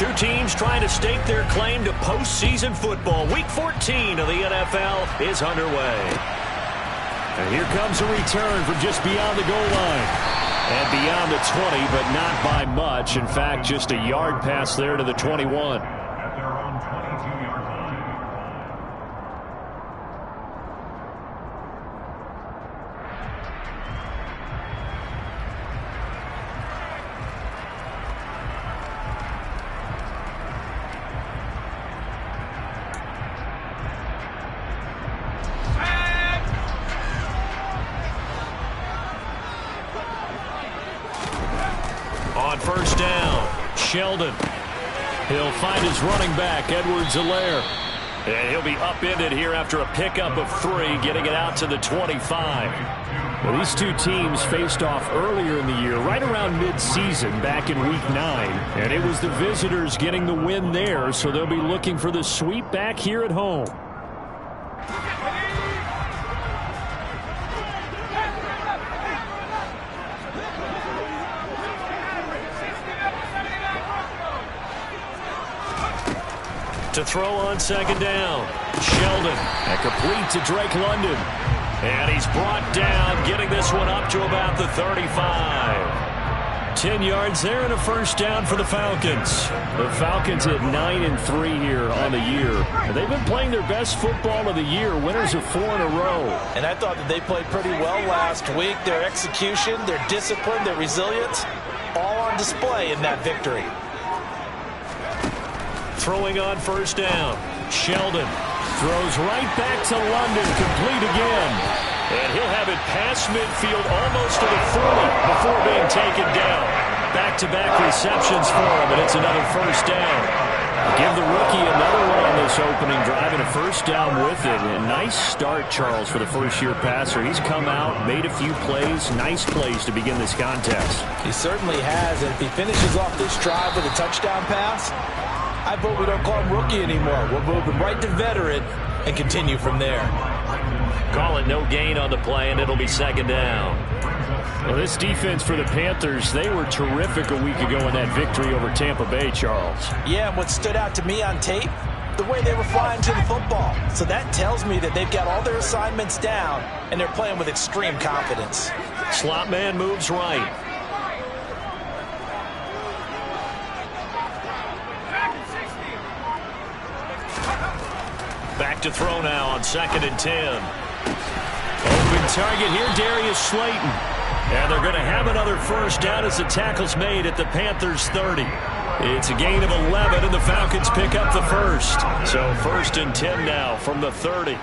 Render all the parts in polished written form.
Two teams trying to stake their claim to postseason football. Week 14 of the NFL is underway. And here comes a return from just beyond the goal line. And beyond the 20, but not by much. In fact, just a yard pass there to the 21. At their own 22-yard line. On first down, Sheldon. He'll find his running back, Edwards-Helaire. And he'll be upended here after a pickup of 3, getting it out to the 25. Well, these two teams faced off earlier in the year, right around mid-season, back in Week 9. And it was the visitors getting the win there, so they'll be looking for the sweep back here at home. To throw on second down, Sheldon, and complete to Drake London. And he's brought down, getting this one up to about the 35. 10 yards there and a first down for the Falcons. The Falcons at 9-3 here on the year. And they've been playing their best football of the year, winners of 4 in a row. And I thought that they played pretty well last week. Their execution, their discipline, their resilience, all on display in that victory. Throwing on first down, Sheldon throws right back to London, complete again. And he'll have it past midfield almost to the 40 before being taken down. Back-to-back receptions for him, and it's another first down. Give the rookie another one on this opening drive and a first down with it. A nice start, Charles, for the first-year passer. He's come out, made a few plays, nice plays to begin this contest. He certainly has, and if he finishes off this drive with a touchdown pass, I vote we don't call him rookie anymore. We'll move him right to veteran and continue from there. Call it no gain on the play, and it'll be second down. Well, this defense for the Panthers, they were terrific a week ago in that victory over Tampa Bay, Charles. Yeah, and what stood out to me on tape, the way they were flying to the football. So that tells me that they've got all their assignments down, and they're playing with extreme confidence. Slot man moves right. Back to throw now on 2nd and 10. Open target here, Darius Slayton. And they're going to have another first down as the tackle's made at the Panthers' 30. It's a gain of 11, and the Falcons pick up the first. So 1st and 10 now from the 30.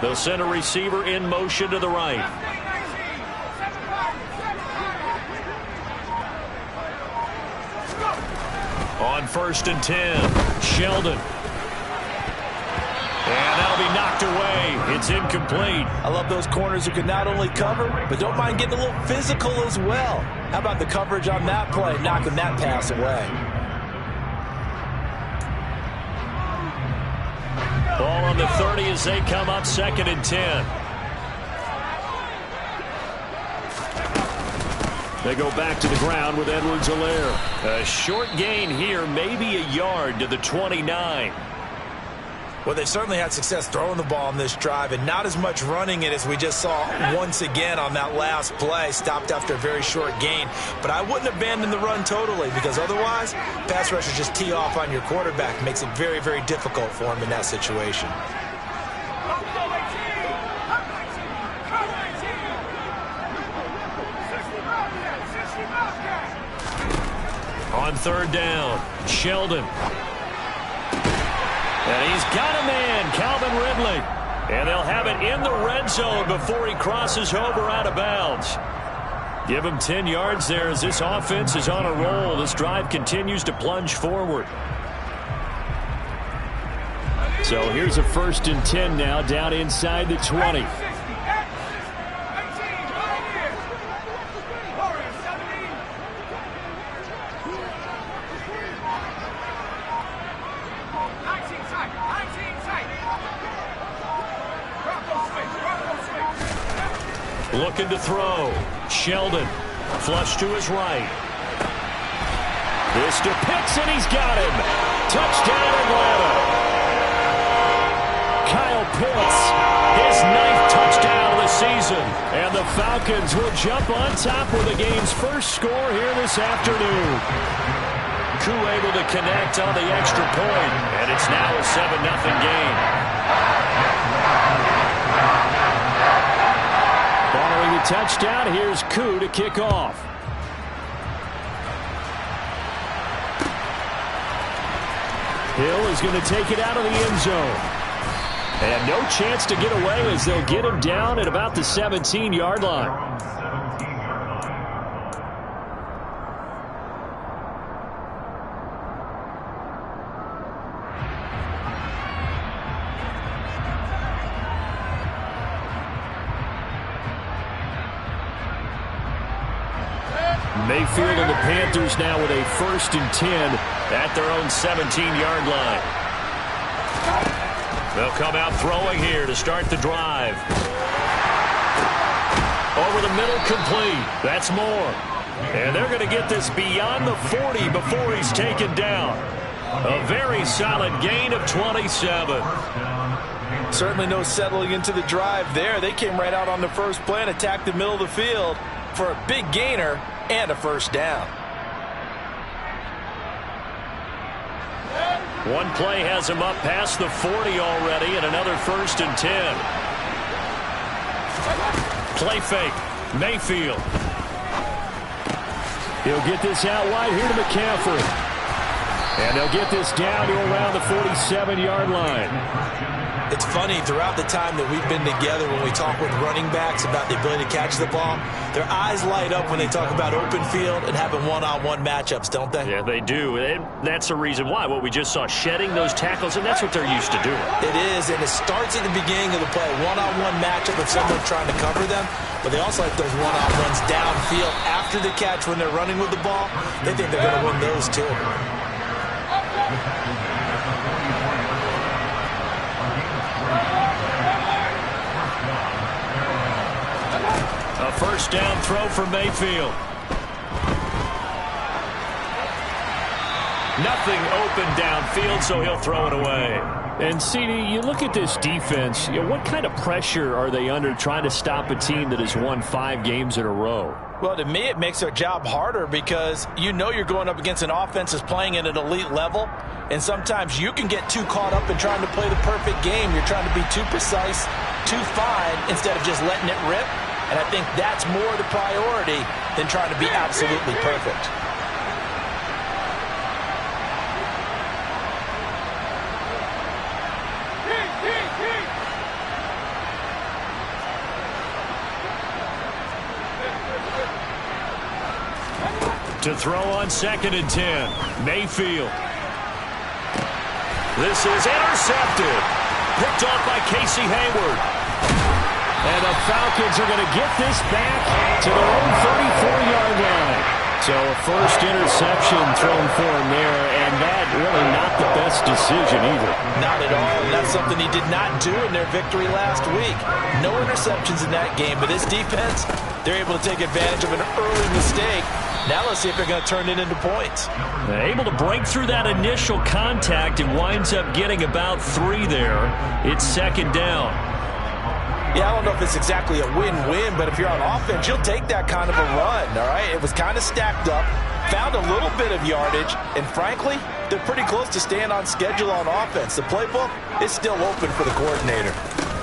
They'll send a receiver in motion to the right. On 1st and 10, Sheldon. And that'll be knocked away. It's incomplete. I love those corners who can not only cover, but don't mind getting a little physical as well. How about the coverage on that play, knocking that pass away? Ball on the 30 as they come up 2nd and 10. They go back to the ground with Edwards-Helaire. A short gain here, maybe a yard to the 29. Well, they certainly had success throwing the ball on this drive, and not as much running it as we just saw once again on that last play. Stopped after a very short gain. But I wouldn't abandon the run totally, because otherwise, pass rushers just tee off on your quarterback. Makes it very, very difficult for him in that situation. On 3rd down, Sheldon. And he's got a man, Calvin Ridley. And they'll have it in the red zone before he crosses over out of bounds. Give him 10 yards there as this offense is on a roll. This drive continues to plunge forward. So here's a 1st and 10 now down inside the 20. Looking to throw. Sheldon. Flush to his right. This to Pitts, and he's got him. Touchdown, Atlanta. Kyle Pitts, his 9th touchdown of the season. And the Falcons will jump on top with the game's first score here this afternoon. Koo able to connect on the extra point, and it's now a 7-0 game. Following the touchdown, here's Koo to kick off. Hill is going to take it out of the end zone. And no chance to get away as they'll get him down at about the 17-yard line. Mayfield and the Panthers now with a 1st and 10 at their own 17-yard line. They'll come out throwing here to start the drive. Over the middle, complete. That's more. And they're going to get this beyond the 40 before he's taken down. A very solid gain of 27. Certainly no settling into the drive there. They came right out on the first play and attacked the middle of the field for a big gainer and a 1st down. One play has him up past the 40 already, and another 1st and 10. Play fake. Mayfield. He'll get this out wide here to McCaffrey. And they'll get this down to around the 47-yard line. It's funny, throughout the time that we've been together, when we talk with running backs about the ability to catch the ball, their eyes light up when they talk about open field and having one-on-one matchups, don't they? Yeah, they do. And that's the reason why. What we just saw, shedding those tackles, and that's what they're used to doing. It is, and it starts at the beginning of the play, one-on-one matchup if someone's trying to cover them, but they also like those one-on-ones downfield after the catch when they're running with the ball. They think they're going to win those too. A 1st down throw for Mayfield. Nothing open downfield, so he'll throw it away. And, CD, you look at this defense, what kind of pressure are they under trying to stop a team that has won 5 games in a row? Well, to me, it makes their job harder because you know you're going up against an offense that's playing at an elite level, and sometimes you can get too caught up in trying to play the perfect game. You're trying to be too precise, too fine, instead of just letting it rip. And I think that's more the priority than trying to be absolutely perfect. To throw on 2nd and 10. Mayfield. This is intercepted. Picked off by Casey Hayward. And the Falcons are going to get this back to their own 34-yard line. So a 1st interception thrown for him there, and that really not the best decision either. Not at all, and that's something he did not do in their victory last week. No interceptions in that game, but this defense, they're able to take advantage of an early mistake. Now let's see if they're going to turn it into points. Able to break through that initial contact and winds up getting about 3 there. It's 2nd down. Yeah, I don't know if it's exactly a win-win, but if you're on offense, you'll take that kind of a run, all right? It was kind of stacked up, found a little bit of yardage, and frankly, they're pretty close to staying on schedule on offense. The playbook is still open for the coordinator.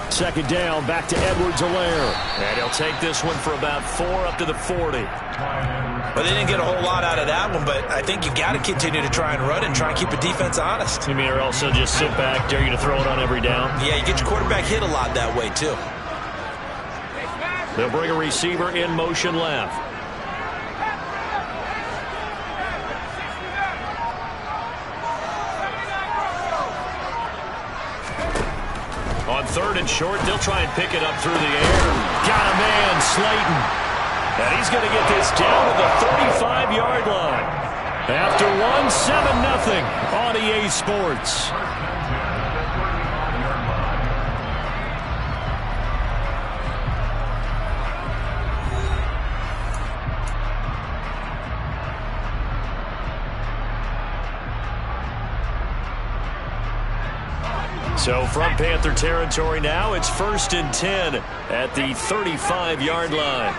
2nd down, back to Edwards-Helaire. And he'll take this one for about 4 up to the 40. Well, they didn't get a whole lot out of that one, but I think you got to continue to try and run and try and keep a defense honest. You mean, or also just sit back, dare you to throw it on every down? Yeah, you get your quarterback hit a lot that way, too. They'll bring a receiver in motion left. On 3rd and short, they'll try and pick it up through the air. Got a man, Slayton. And he's going to get this down to the 35-yard line. After 7-0 on EA Sports. So from Panther territory now, it's 1st and 10 at the 35-yard line.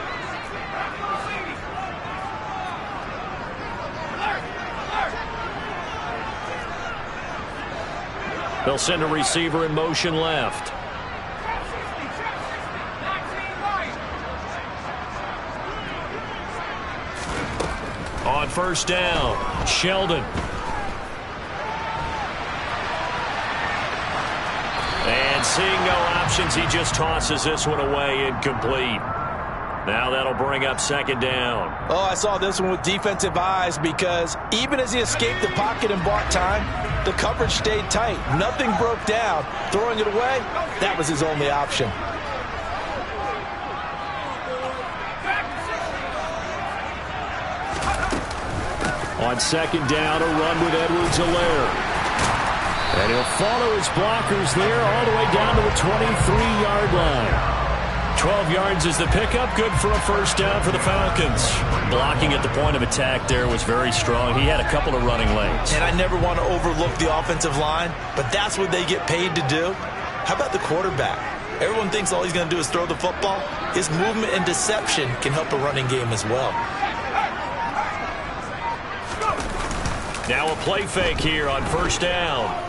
They'll send a receiver in motion left. On 1st down, Sheldon. And seeing no options, he just tosses this one away, incomplete. Now that'll bring up 2nd down. Oh, I saw this one with defensive eyes because even as he escaped the pocket and bought time, the coverage stayed tight. Nothing broke down. Throwing it away, that was his only option. On 2nd down, a run with Edwards-Helaire. And he'll follow his blockers there all the way down to the 23-yard line. 12 yards is the pickup. Good for a 1st down for the Falcons. Blocking at the point of attack there was very strong. He had a couple of running lanes. And I never want to overlook the offensive line, but that's what they get paid to do. How about the quarterback? Everyone thinks all he's going to do is throw the football. His movement and deception can help a running game as well. Now a play fake here on 1st down.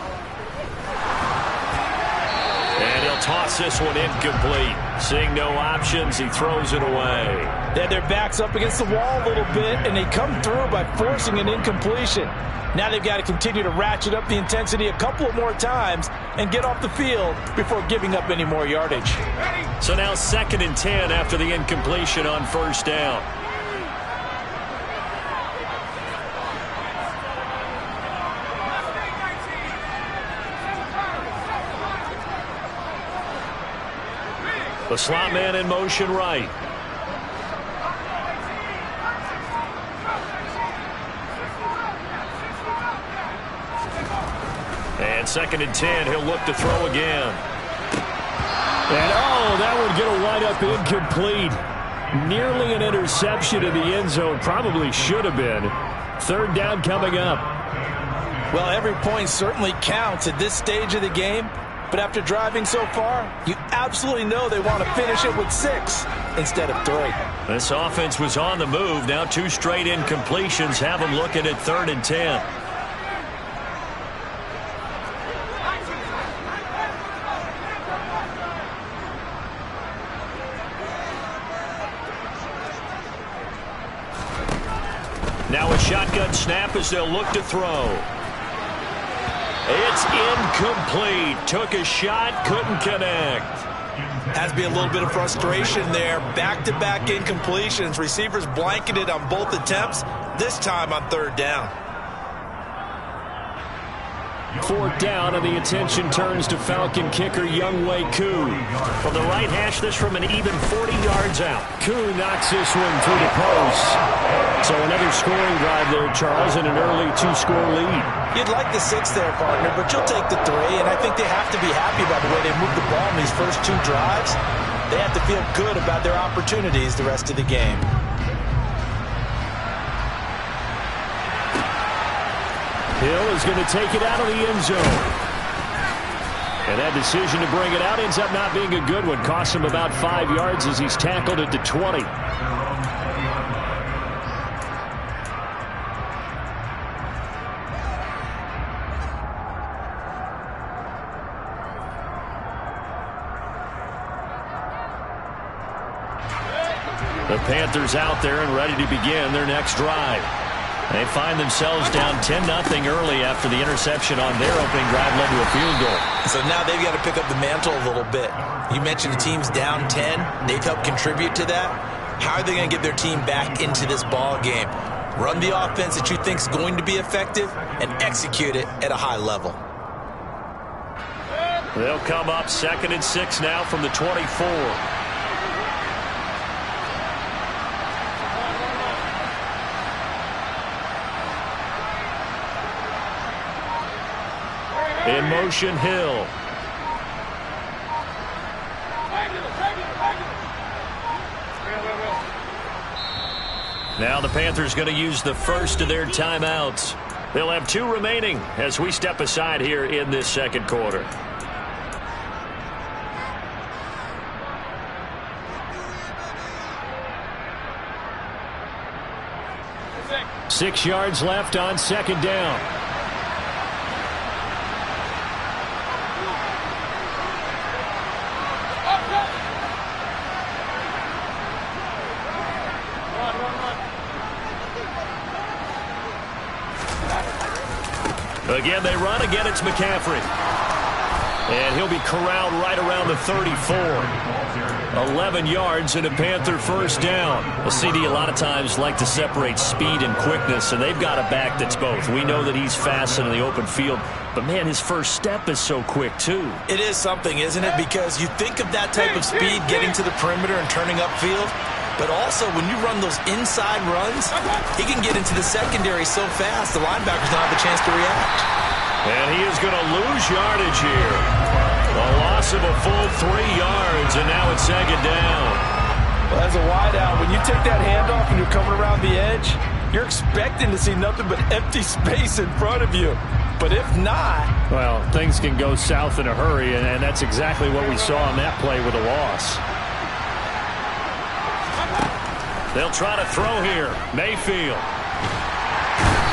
And he'll toss this one incomplete. Seeing no options, he throws it away. They had their backs up against the wall a little bit, and they come through by forcing an incompletion. Now they've got to continue to ratchet up the intensity a couple of more times and get off the field before giving up any more yardage. So now 2nd and 10 after the incompletion on 1st down. The slot man in motion right. And 2nd and 10, he'll look to throw again. And that would get a wide up incomplete. Nearly an interception in the end zone. Probably should have been. 3rd down coming up. Well, every point certainly counts at this stage of the game. But after driving so far, you absolutely know they want to finish it with 6 instead of 3. This offense was on the move. Now 2 straight incompletions have them looking at 3rd and 10. Now a shotgun snap as they'll look to throw. It's incomplete. Took a shot, couldn't connect. Has to be a little bit of frustration there. Back-to-back incompletions. Receivers blanketed on both attempts, this time on 3rd down. 4th down, and the attention turns to Falcon kicker Younghoe Koo. From the right hash, this from an even 40 yards out. Koo knocks this one through the post. So another scoring drive there, Charles, and an early 2-score lead. You'd like the 6 there, partner, but you'll take the 3, and I think they have to be happy by the way they moved the ball in these first 2 drives. They have to feel good about their opportunities the rest of the game. Hill is going to take it out of the end zone. And that decision to bring it out ends up not being a good one. Costs him about 5 yards as he's tackled at the 20. The Panthers out there and ready to begin their next drive. They find themselves down 10-0 early after the interception on their opening drive led to a field goal. So now they've got to pick up the mantle a little bit. You mentioned the team's down 10. They've helped contribute to that. How are they going to get their team back into this ball game? Run the offense that you think is going to be effective and execute it at a high level. They'll come up 2nd and 6 now from the 24. In motion, Hill. Now the Panthers going to use the first of their timeouts. They'll have 2 remaining as we step aside here in this 2nd quarter. 6 yards left on second down. Again, they run. Again, it's McCaffrey. And he'll be corralled right around the 34. 11 yards and a Panther first down. Well, CD a lot of times like to separate speed and quickness, and they've got a back that's both. We know that he's fast in the open field, but, man, his first step is so quick, too. It is something, isn't it? Because you think of that type of speed getting to the perimeter and turning upfield, but also when you run those inside runs, he can get into the secondary so fast the linebackers don't have a chance to react. And he is going to lose yardage here. A loss of a full 3 yards, and now it's second down. Well, as a wideout, when you take that handoff and you're coming around the edge, you're expecting to see nothing but empty space in front of you. But if not... Well, things can go south in a hurry, and that's exactly what we saw on that play with a loss. They'll try to throw here. Mayfield.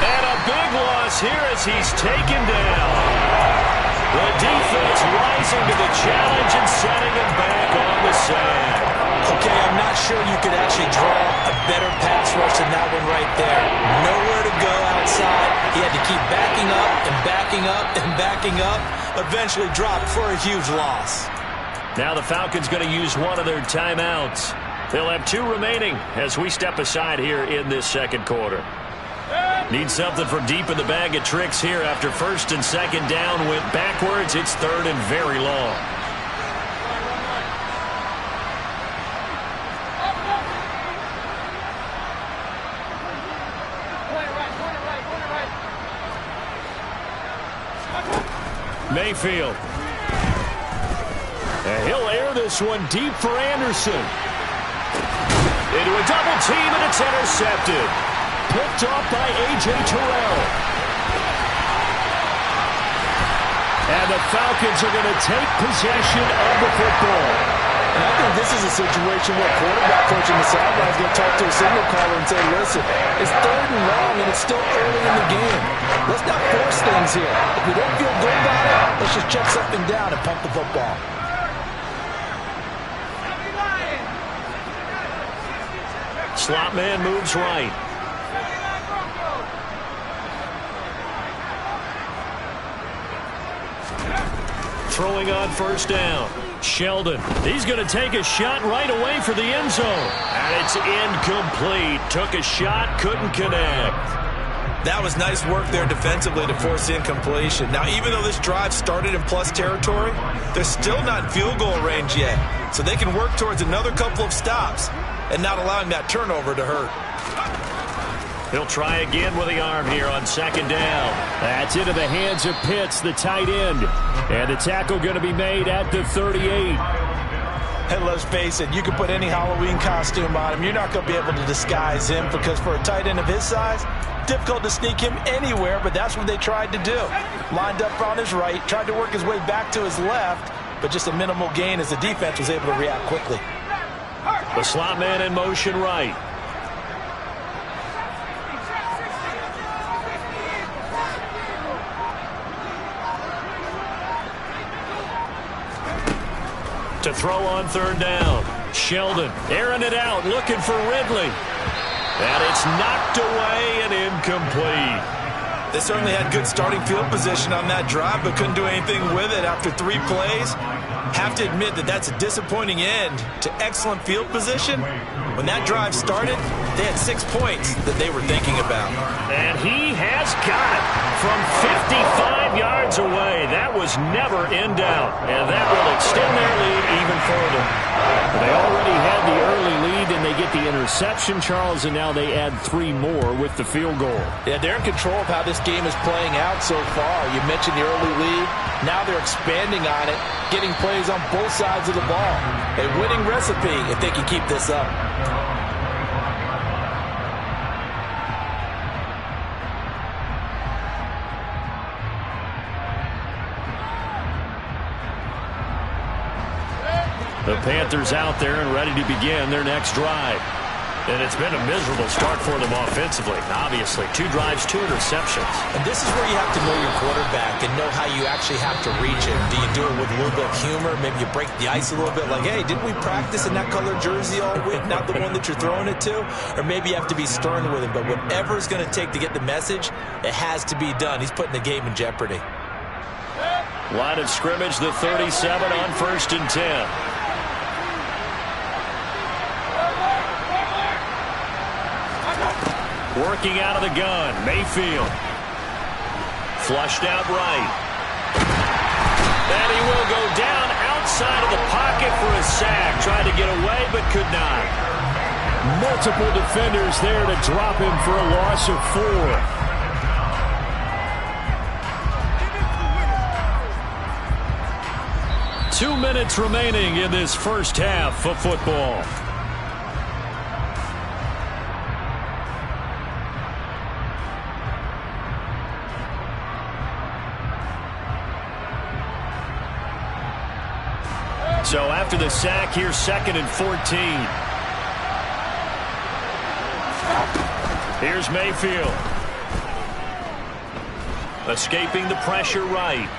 And a big loss here as he's taken down. The defense rising to the challenge and setting him back on the sand. Okay, I'm not sure you could actually draw a better pass rush than that one right there. Nowhere to go outside. He had to keep backing up and backing up and backing up. Eventually dropped for a huge loss. Now the Falcons going to use one of their timeouts. They'll have 2 remaining as we step aside here in this second quarter. Need something from deep in the bag of tricks here after first and second down went backwards. It's third and very long. Mayfield. And he'll air this one deep for Anderson. Into a double team, and it's intercepted. Picked off by A.J. Terrell. And the Falcons are going to take possession of the football. And I think this is a situation where quarterback coach in the sideline is going to talk to a signal caller and say, listen, it's third and long and it's still early in the game. Let's not force things here. If we don't feel good about it, let's just check something down and pump the football. Slot man moves right. Throwing on first down. Sheldon. He's going to take a shot right away for the end zone. And it's incomplete. Took a shot, couldn't connect. That was nice work there defensively to force the incompletion. Now, even though this drive started in plus territory, they're still not in field goal range yet. So they can work towards another couple of stops and not allowing that turnover to hurt. He'll try again with the arm here on second down. That's into the hands of Pitts, the tight end. And the tackle going to be made at the 38. And let's face it, you can put any Halloween costume on him. You're not going to be able to disguise him because for a tight end of his size, difficult to sneak him anywhere, but that's what they tried to do. Lined up on his right, tried to work his way back to his left, but just a minimal gain as the defense was able to react quickly. The slot man in motion right. To throw on third down. Sheldon airing it out, looking for Ridley. And it's knocked away and incomplete. They certainly had good starting field position on that drive, but couldn't do anything with it after 3 plays. Have to admit that that's a disappointing end to excellent field position. When that drive started, they had 6 points that they were thinking about. And he has got it from 55 yards away. That was never in doubt. And that will extend their lead even further. They already had the early lead, and they get the interception, Charles, and now they add 3 more with the field goal. Yeah, they're in control of how this game is playing out so far. You mentioned the early lead. Now they're expanding on it, getting plays on both sides of the ball. A winning recipe if they can keep this up. The Panthers out there and ready to begin their next drive. And it's been a miserable start for them offensively. Obviously, 2 drives, 2 interceptions. And this is where you have to know your quarterback and know how you actually have to reach him. Do you do it with a little bit of humor? Maybe you break the ice a little bit like, hey, didn't we practice in that color jersey all week, not the one that you're throwing it to? Or maybe you have to be stern with him. But whatever it's going to take to get the message, it has to be done. He's putting the game in jeopardy. Line of scrimmage, the 37 on 1st and 10. Working out of the gun, Mayfield. Flushed out right. And he will go down outside of the pocket for a sack. Tried to get away, but could not. Multiple defenders there to drop him for a loss of 4. 2 minutes remaining in this first half of football. So after the sack, here's 2nd and 14. Here's Mayfield. Escaping the pressure right.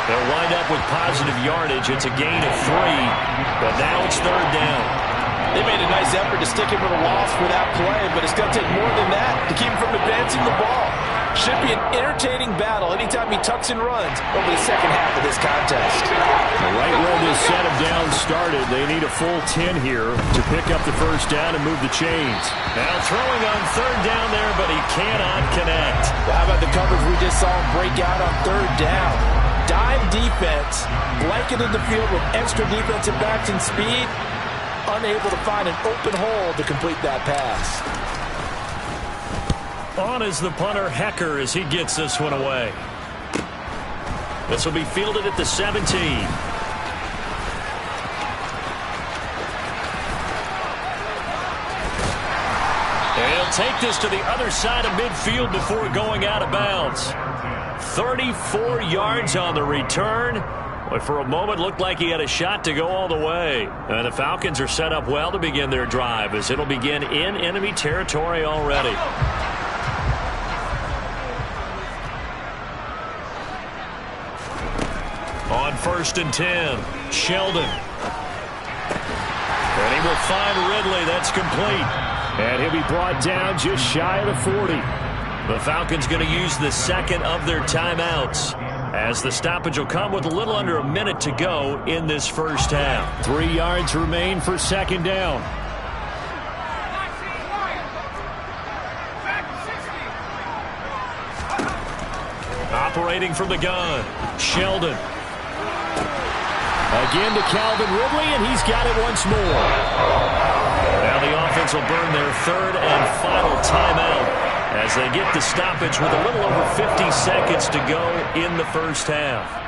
They'll wind up with positive yardage. It's a gain of 3, but now it's 3rd down. They made a nice effort to stick him with a loss for that play, but it's going to take more than that to keep him from advancing the ball. Should be an entertaining battle anytime he tucks and runs over the second half of this contest. Right where this set of downs started, they need a full 10 here to pick up the first down and move the chains. Now throwing on 3rd down there, but he cannot connect. Well, how about the coverage we just saw him break out on 3rd down? Dime defense, blanketed the field with extra defensive backs and speed, unable to find an open hole to complete that pass. On is the punter, Hecker, as he gets this one away. This will be fielded at the 17. And he'll take this to the other side of midfield before going out of bounds. 34 yards on the return. But for a moment, looked like he had a shot to go all the way. And the Falcons are set up well to begin their drive, as it'll begin in enemy territory already. On 1st and 10, Sheldon. And he will find Ridley. That's complete. And he'll be brought down just shy of the 40. The Falcons going to use the 2nd of their timeouts, as the stoppage will come with a little under a minute to go in this first half. 3 yards remain for 2nd down. Operating from the gun, Sheldon. Again to Calvin Ridley, and he's got it once more. Now the offense will burn their 3rd and final timeout as they get the stoppage with a little over 50 seconds to go in the first half.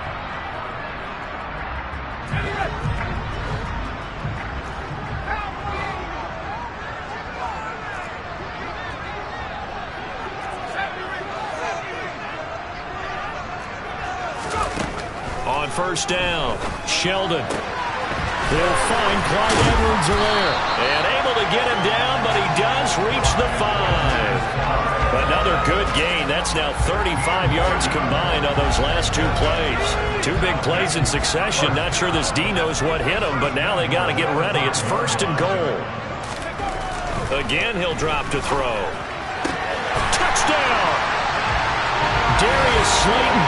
On 1st down, Sheldon. They'll find Clyde Edwards-Helaire. And able to get him down, but he does reach the 5. Another good gain. That's now 35 yards combined on those last 2 plays. 2 big plays in succession. Not sure this D knows what hit him, but now they got to get ready. It's 1st and goal. Again, he'll drop to throw. Touchdown! Darius Slayton,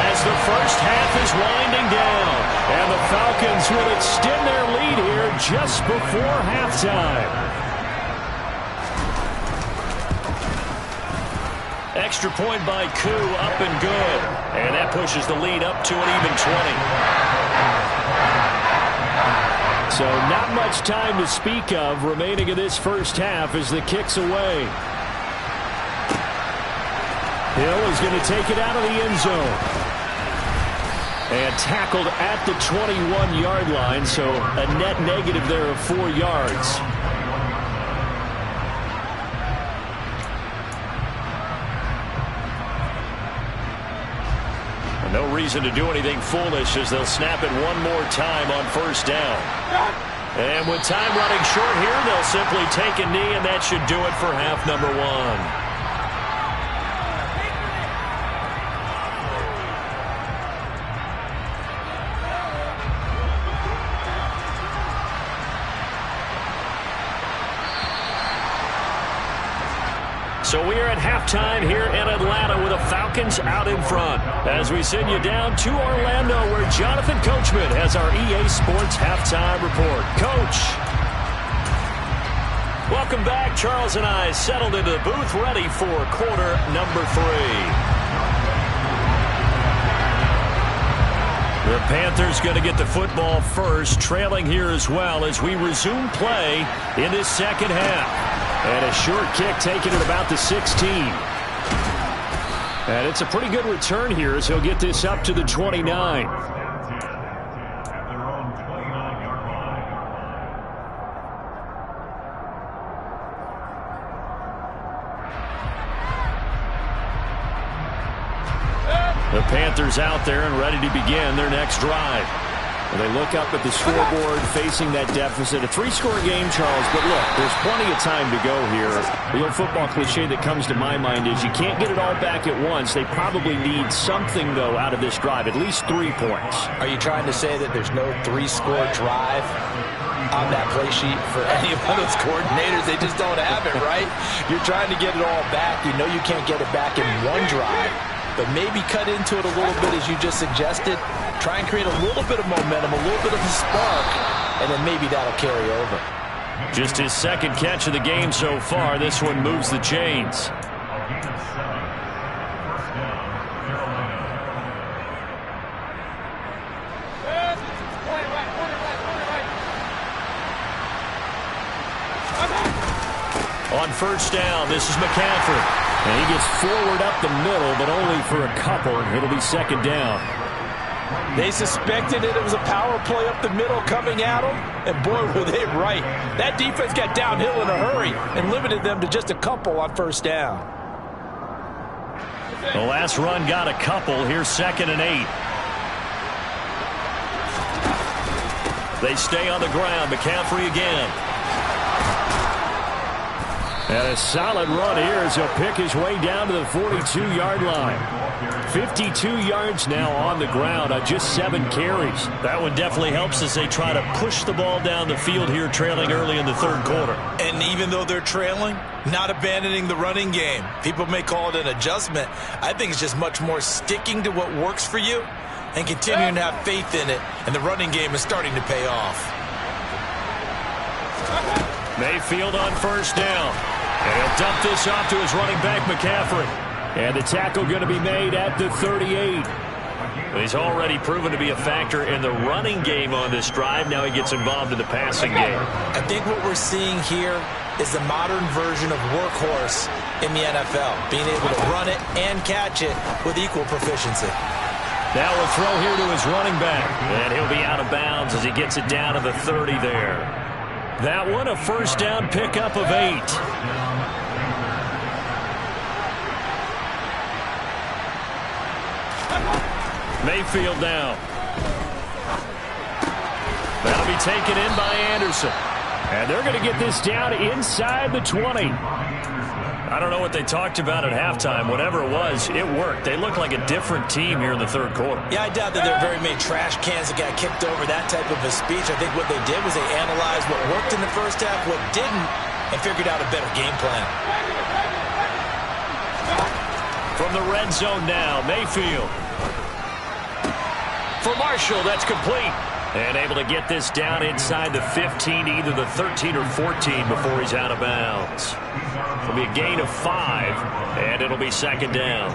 as the first half is winding down. And the Falcons will extend their lead here just before halftime. Extra point by Koo, up and good. And that pushes the lead up to an even 20. So not much time to speak of remaining in this first half as the kick's away. Hill is going to take it out of the end zone. And tackled at the 21-yard line, so a net negative there of 4 yards. And no reason to do anything foolish as they'll snap it one more time on 1st down. And with time running short here, they'll simply take a knee, and that should do it for half number one. So we are at halftime here in Atlanta with the Falcons out in front as we send you down to Orlando where Jonathan Coachman has our EA Sports halftime report. Coach. Welcome back. Charles and I settled into the booth ready for quarter number 3. The Panthers going to get the football first, trailing here as well as we resume play in this second half. And a short kick taken at about the 16. And it's a pretty good return here as he'll get this up to the 29. The Panthers out there and ready to begin their next drive. Well, they look up at the scoreboard facing that deficit. A 3-score game, Charles, but look, there's plenty of time to go here. The old football cliche that comes to my mind is you can't get it all back at once. They probably need something, though, out of this drive, at least 3 points. Are you trying to say that there's no 3-score drive on that play sheet for any of those coordinators? They just don't have it, right? You're trying to get it all back. You know you can't get it back in one drive, but maybe cut into it a little bit as you just suggested. Try and create a little bit of momentum, a little bit of a spark, and then maybe that'll carry over. Just his second catch of the game so far. This one moves the chains. On first down, this is McCaffrey. And he gets forward up the middle, but only for a couple. It'll be second down. They suspected it was a power play up the middle coming at them, and boy, were they right. That defense got downhill in a hurry and limited them to just a couple on first down. The last run got a couple. Here's 2nd and 8. They stay on the ground. McCaffrey again. And a solid run here as he'll pick his way down to the 42-yard line. 52 yards now on the ground on just 7 carries. That one definitely helps as they try to push the ball down the field here, trailing early in the third quarter. And even though they're trailing, not abandoning the running game. People may call it an adjustment. I think it's just much more sticking to what works for you and continuing to have faith in it. And the running game is starting to pay off. Mayfield on first down. And he'll dump this off to his running back, McCaffrey. And the tackle going to be made at the 38. He's already proven to be a factor in the running game on this drive. Now he gets involved in the passing game. I think what we're seeing here is the modern version of workhorse in the NFL. Being able to run it and catch it with equal proficiency. Now we'll throw here to his running back. And he'll be out of bounds as he gets it down to the 30 there. That one, a first down pickup of 8. Mayfield now. That'll be taken in by Anderson. And they're going to get this down inside the 20. I don't know what they talked about at halftime. Whatever it was, it worked. They look like a different team here in the third quarter. Yeah, I doubt that there are very many trash cans that got kicked over, that type of a speech. I think what they did was they analyzed what worked in the first half, what didn't, and figured out a better game plan. From the red zone now, Mayfield. For Marshall, that's complete. And able to get this down inside the 15, either the 13 or 14 before he's out of bounds. It'll be a gain of 5, and it'll be second down.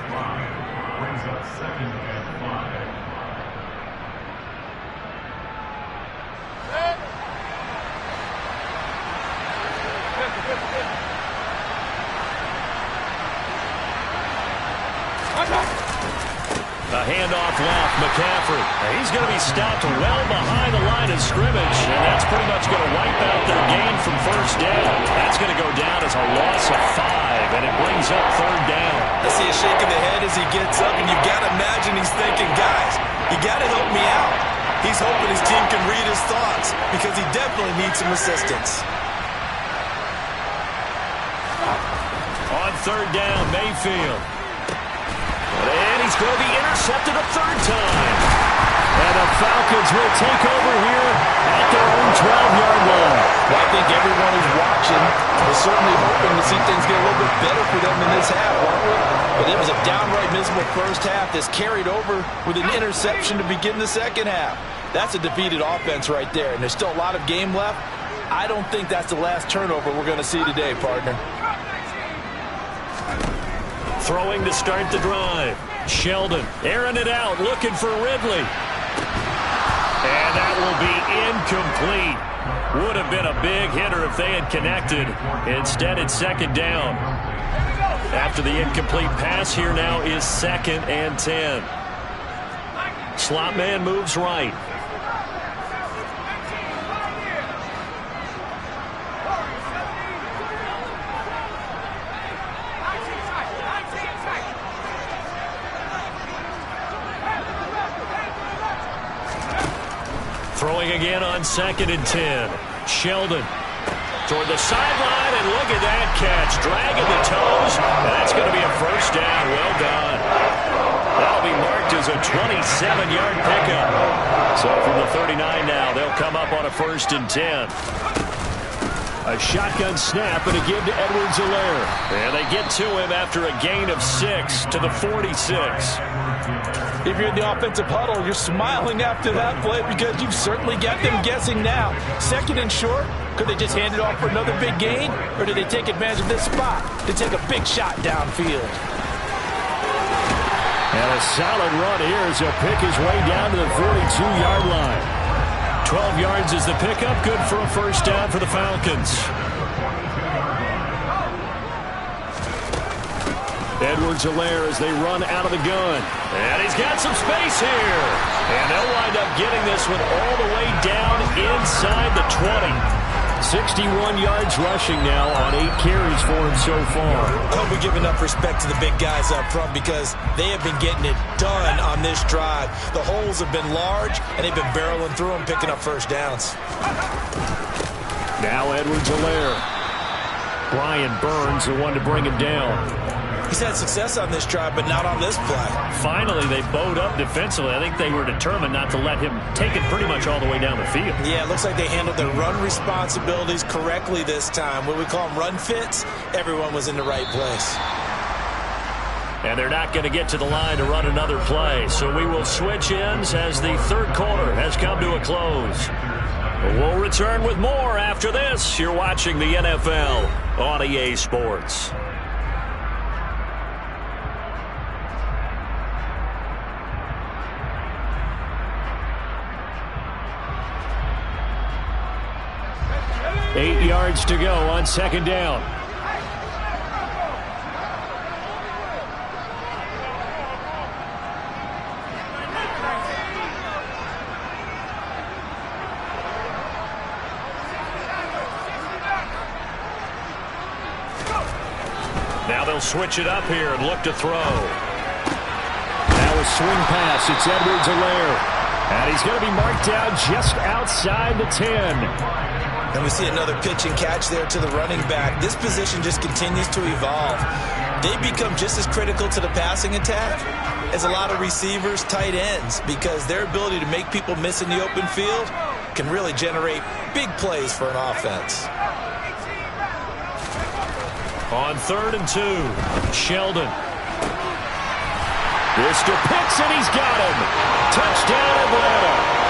Brings up 2nd and 5. A handoff left, McCaffrey. He's going to be stopped well behind the line of scrimmage, and that's pretty much going to wipe out their gain from first down. That's going to go down as a loss of 5, and it brings up third down. I see a shake of the head as he gets up, and you've got to imagine he's thinking, guys, you got to help me out. He's He's hoping his team can read his thoughts because he definitely needs some assistance. On third down, Mayfield. And he's going to be intercepted a third time. And the Falcons will take over here at their own 12-yard line. Well, I think everyone who's watching is certainly hoping to see things get a little bit better for them in this half, aren't we? But it was a downright miserable first half that's carried over with an interception to begin the second half. That's a defeated offense right there, and there's still a lot of game left. I don't think that's the last turnover we're going to see today, partner. Throwing to start the drive. Sheldon airing it out, looking for Ridley. And that will be incomplete. Would have been a big hitter if they had connected. Instead, it's second down. After the incomplete pass, here now is 2nd and 10. Slot man moves right. Throwing again on 2nd and 10. Sheldon toward the sideline, and look at that catch. Dragging the toes, and that's going to be a first down. Well done. That'll be marked as a 27-yard pickup. So from the 39 now, they'll come up on a 1st and 10. A shotgun snap and a give to Edwards-Helaire. And they get to him after a gain of 6 to the 46. If you're in the offensive huddle, you're smiling after that play because you've certainly got them guessing now. 2nd and short, could they just hand it off for another big gain? Or did they take advantage of this spot to take a big shot downfield? And a solid run here as he'll pick his way down to the 42-yard line. 12 yards is the pickup. Good for a first down for the Falcons. Edwards-Helaire as they run out of the gun. And he's got some space here. And they'll wind up getting this one all the way down inside the 20. 61 yards rushing now on 8 carries for him so far. I hope we give enough respect to the big guys up front because they have been getting it done on this drive. The holes have been large, and they've been barreling through them, picking up first downs. Now Edwards-Helaire. Brian Burns, the one to bring him down. He's had success on this drive, but not on this play. Finally, they bowed up defensively. I think they were determined not to let him take it pretty much all the way down the field. Yeah, it looks like they handled their run responsibilities correctly this time. What we call them run fits, everyone was in the right place. And they're not going to get to the line to run another play. So we will switch ends as the third quarter has come to a close. We'll return with more after this. You're watching the NFL on EA Sports. Eight yards to go on 2nd down. Now they'll switch it up here and look to throw. Now a swing pass. It's Edwards-Helaire. And he's going to be marked down just outside the 10. And we see another pitch and catch there to the running back. This position just continues to evolve. They become just as critical to the passing attack as a lot of receivers, tight ends, because their ability to make people miss in the open field can really generate big plays for an offense. On 3rd and 2, Sheldon. This to Pitts, and he's got him. Touchdown, Atlanta.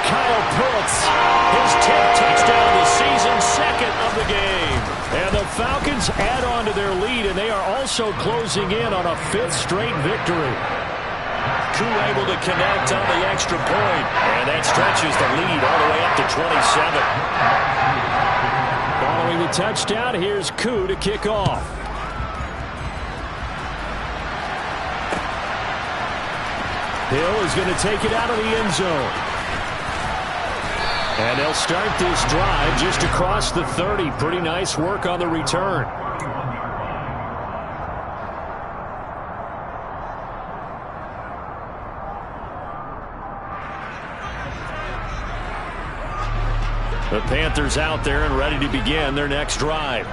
Kyle Pitts, his 10th touchdown this season, 2nd of the game. And the Falcons add on to their lead, and they are also closing in on a 5th straight victory. Koo able to connect on the extra point, and that stretches the lead all the way up to 27. Following the touchdown, here's Koo to kick off. Hill is going to take it out of the end zone. And they'll start this drive just across the 30. Pretty nice work on the return. The Panthers out there and ready to begin their next drive.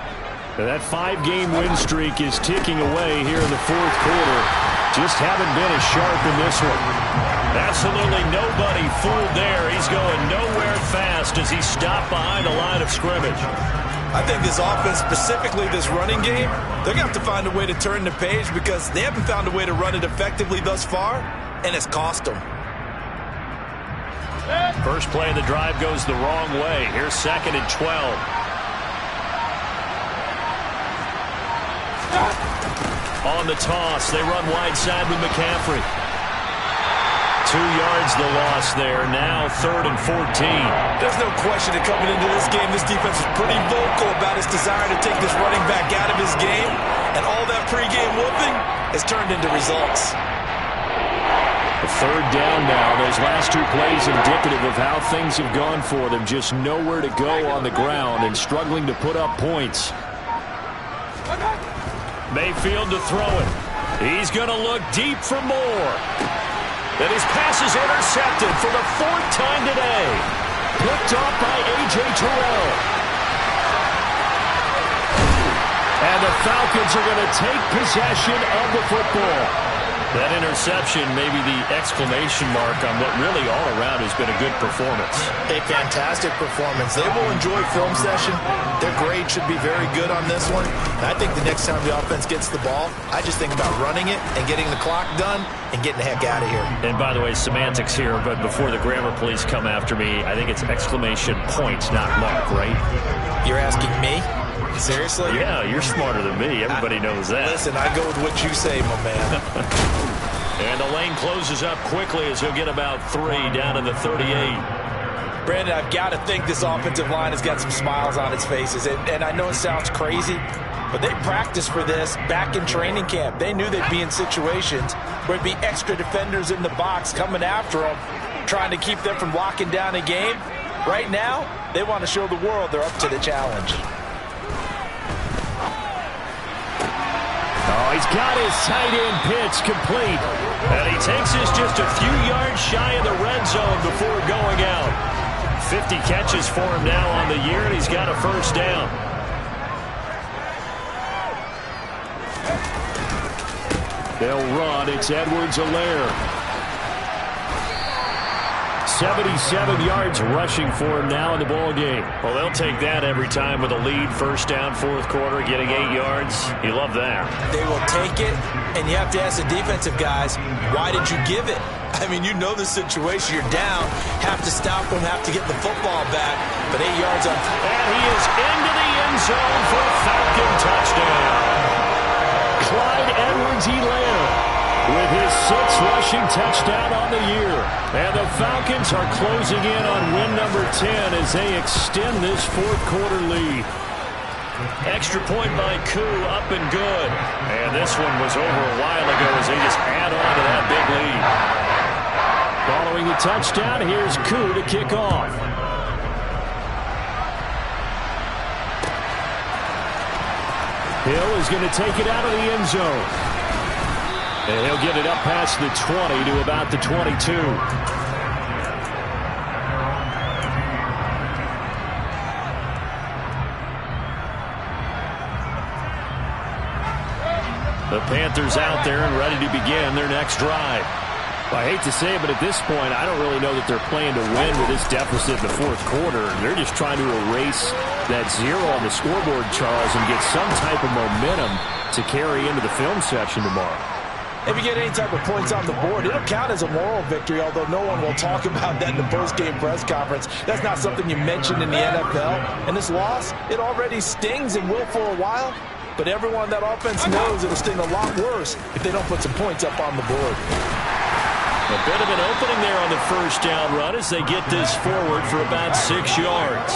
That 5-game win streak is ticking away here in the fourth quarter. Just haven't been as sharp in this one. Absolutely nobody fooled there. He's going nowhere fast as he stopped behind the line of scrimmage. I think this offense, specifically this running game, they're going to have to find a way to turn the page because they haven't found a way to run it effectively thus far, and it's cost them. First play of the drive goes the wrong way. Here's 2nd and 12. On the toss, they run wide side with McCaffrey. 2 yards the loss there. Now 3rd and 14. There's no question that coming into this game, this defense is pretty vocal about its desire to take this running back out of his game. And all that pregame whooping has turned into results. A 3rd down now. Those last 2 plays indicative of how things have gone for them. Just nowhere to go on the ground and struggling to put up points. Mayfield to throw it. He's going to look deep for more. Then his pass is intercepted for the 4th time today. Picked off by A.J. Terrell. And the Falcons are going to take possession of the football. That interception may be the exclamation mark on what really all around has been a good performance. A fantastic performance. They will enjoy film session. Their grade should be very good on this one. And I think the next time the offense gets the ball, I just think about running it and getting the clock done and getting the heck out of here. And by the way, semantics here, but before the grammar police come after me, I think it's exclamation point, not mark, right? You're asking me? Seriously? Yeah, you're smarter than me. Everybody knows that. Listen, I go with what you say, my man. And the lane closes up quickly as he'll get about 3 down in the 38. Brandon, I've got to think this offensive line has got some smiles on its faces. And I know it sounds crazy, but they practiced for this back in training camp. They knew they'd be in situations where there'd be extra defenders in the box coming after them, trying to keep them from locking down a game. Right now, they want to show the world they're up to the challenge. Oh, he's got his tight end pitch complete. And he takes this just a few yards shy of the red zone before going out. 50 catches for him now on the year, and he's got a 1st down. They'll run. It's Edwards-Helaire. 77 yards rushing for him now in the ball game. Well, they'll take that every time with a lead. 1st down, 4th quarter, getting 8 yards. You love that. They will take it, and you have to ask the defensive guys, why did you give it? I mean, you know the situation. You're down, have to stop them, have to get the football back, but 8 yards on. And he is into the end zone for a Falcon touchdown. Clyde Edwards-Helaire with his 6th rushing touchdown on the year. And the Falcons are closing in on win number 10 as they extend this 4th quarter lead. Extra point by Koo, up and good. And this one was over a while ago as they just add on to that big lead. Following the touchdown, here's Koo to kick off. Hill is going to take it out of the end zone. And he'll get it up past the 20 to about the 22. The Panthers out there and ready to begin their next drive. Well, I hate to say it, but at this point, I don't really know that they're playing to win with this deficit in the 4th quarter. They're just trying to erase that 0 on the scoreboard, Charles, and get some type of momentum to carry into the film section tomorrow. If you get any type of points on the board, it'll count as a moral victory, although no one will talk about that in the post-game press conference. That's not something you mentioned in the NFL. And this loss, it already stings and will for a while, but everyone on that offense knows it'll sting a lot worse if they don't put some points up on the board. A bit of an opening there on the 1st down run as they get this forward for about 6 yards.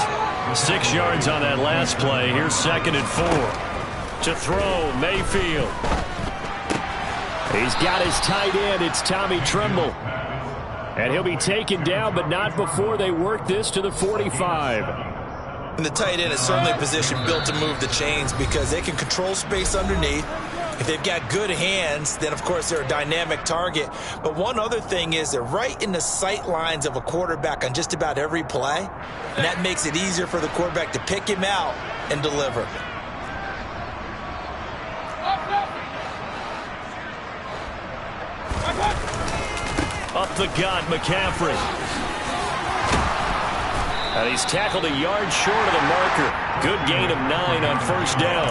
6 yards on that last play. Here's 2nd and 4. To throw, Mayfield. He's got his tight end. It's Tommy Tremble. And he'll be taken down, but not before they work this to the 45. And the tight end is certainly a position built to move the chains because they can control space underneath. If they've got good hands, then, of course, they're a dynamic target. But one other thing is they're right in the sight lines of a quarterback on just about every play, and that makes it easier for the quarterback to pick him out and deliver. Up the gut, McCaffrey. And he's tackled a yard short of the marker. Good gain of 9 on first down.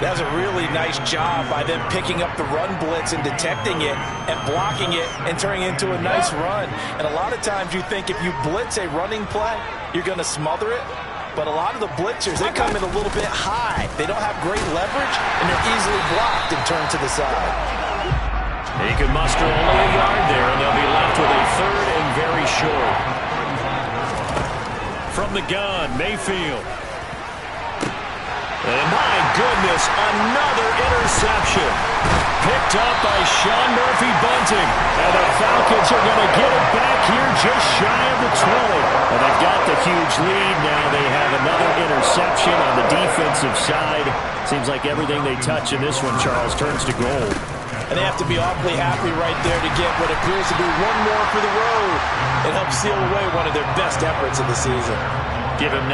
That's a really nice job by them picking up the run blitz and detecting it and blocking it and turning it into a nice run. And a lot of times you think if you blitz a running play, you're going to smother it. But a lot of the blitzers, they come in a little bit high. They don't have great leverage, and they're easily blocked and turned to the side. He could muster only a yard there, and they'll be left with a third and very short. From the gun, Mayfield. And my goodness, another interception. Picked up by Sean Murphy-Bunting. And the Falcons are going to get it back here just shy of the 20. And they've got the huge lead now. They have another interception on the defensive side. Seems like everything they touch in this one, Charles, turns to gold. And they have to be awfully happy right there to get what appears to be one more for the road and help seal away one of their best efforts of the season. Give him